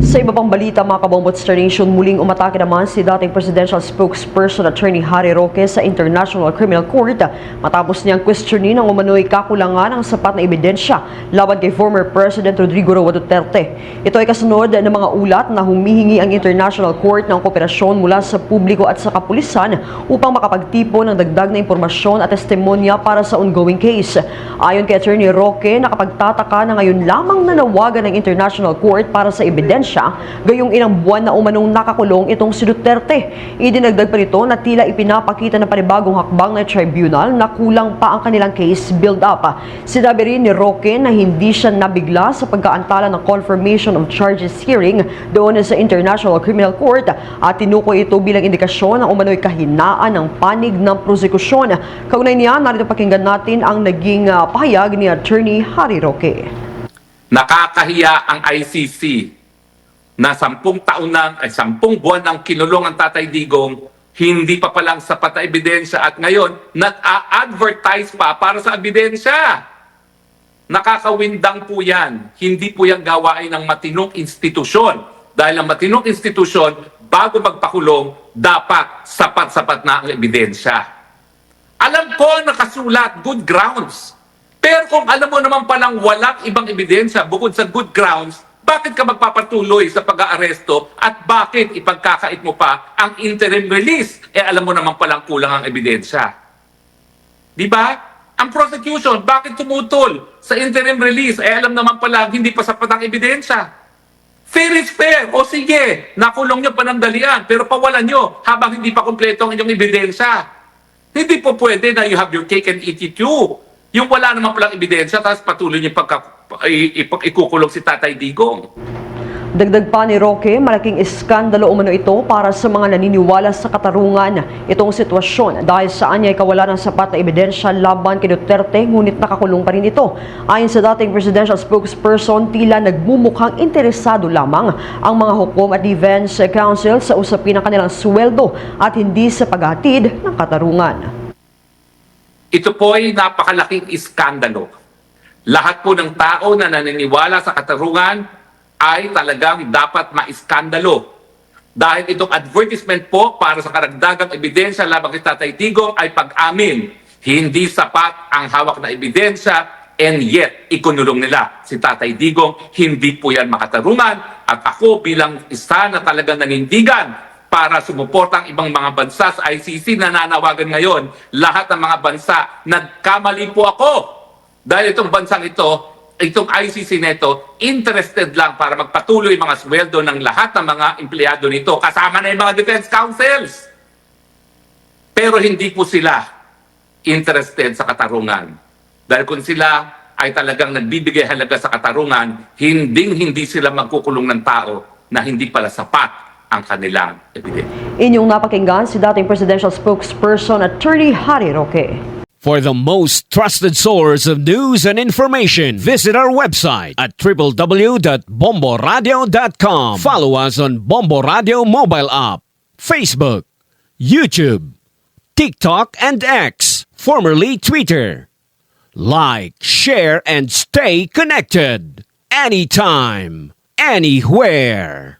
Sa iba pang balita, mga Kabombot Star Nation, muling umatake naman si dating presidential spokesperson Attorney Harry Roque sa International Criminal Court matapos niyang questionin ang umano'y kakulangan ng sapat na ebidensya laban kay former President Rodrigo Roa Duterte. Ito ay kasunod ng mga ulat na humihingi ang International Court ng kooperasyon mula sa publiko at sa kapulisan upang makapagtipo ng dagdag na impormasyon at testimonya para sa ongoing case. Ayon kay Attorney Roque, nakapagtataka na ngayon lamang nanawagan ng International Court para sa ebidensya, gayong ilang buwan na umanong nakakulong itong si Duterte. Idinagdag pa nito na tila ipinapakita ng panibagong hakbang ng tribunal na kulang pa ang kanilang case build-up. Sinabi rin ni Roque na hindi siya nabigla sa pagkaantala ng confirmation of charges hearing doon sa International Criminal Court at tinukoy ito bilang indikasyon ng umano'y kahinaan ng panig ng prosekusyon. Kaugnay niya, narito pakinggan natin ang naging pahayag ni Attorney Harry Roque. Nakakahiya ang ICC na 10 buwan ng kinulong ang Tatay Digong, hindi pa palang sapat na ebidensya at ngayon nag-a-advertise pa para sa ebidensya. Nakakawindang po yan. Hindi po yan gawain ng matinong institusyon. Dahil ang matinong institusyon, bago magpakulong, dapat sapat-sapat na ang ebidensya. Alam ko nakasulat, good grounds. Pero kung alam mo naman palang walang ibang ebidensya bukod sa good grounds, bakit ka magpapatuloy sa pag-aaresto at bakit ipagkakait mo pa ang interim release? Alam mo naman palang kulang ang ebidensya. Di ba? Ang prosecution, bakit tumutol sa interim release? Alam naman palang hindi pa sapat ang ebidensya. Fair is fair. O sige, nakulong nyo panandalian, pero pawalan nyo habang hindi pa kompleto ang inyong ebidensya. Hindi po pwede na you have your cake and eat it too. Yung wala naman palang ebidensya, tapos patuloy nyo ikukulong si Tatay Digong. Dagdag pa ni Roque, malaking iskandalo umano ito para sa mga naniniwala sa katarungan. Itong sitwasyon dahil saan niya ay kawalan ng sapat na ebidensya laban kay Duterte, ngunit nakakulong pa rin ito. Ayon sa dating presidential spokesperson, tila nagmumukhang interesado lamang ang mga hukom at defense counsel sa usapin ng kanilang sweldo at hindi sa paghatid ng katarungan. Ito po ay napakalaking iskandalo. Lahat po ng tao na naniniwala sa katarungan ay talagang dapat maiskandalo. Dahil itong advertisement po para sa karagdagang ebidensya laban kay Tatay Digong ay pag-amin. Hindi sapat ang hawak na ebidensya and yet ikunulong nila si Tatay Digong. Hindi po yan makatarungan at ako bilang isa na talagang nanindigan para sumuporta ang ibang mga bansa sa ICC na nanawagan ngayon. Lahat ng mga bansa, nagkamali po ako. Dahil itong bansang ito, itong ICC neto, interested lang para magpatuloy mga sweldo ng lahat ng mga empleyado nito, kasama na yung mga defense counsels. Pero hindi po sila interested sa katarungan. Dahil kung sila ay talagang nagbibigay halaga sa katarungan, hindi sila magkukulong ng tao na hindi pala sapat ang kanilang ebidensya. Inyong napakinggan si dating presidential spokesperson Attorney Harry Roque. For the most trusted source of news and information, visit our website at www.bomboradio.com. Follow us on Bombo Radio mobile app, Facebook, YouTube, TikTok, and X, formerly Twitter. Like, share, and stay connected. Anytime, anywhere.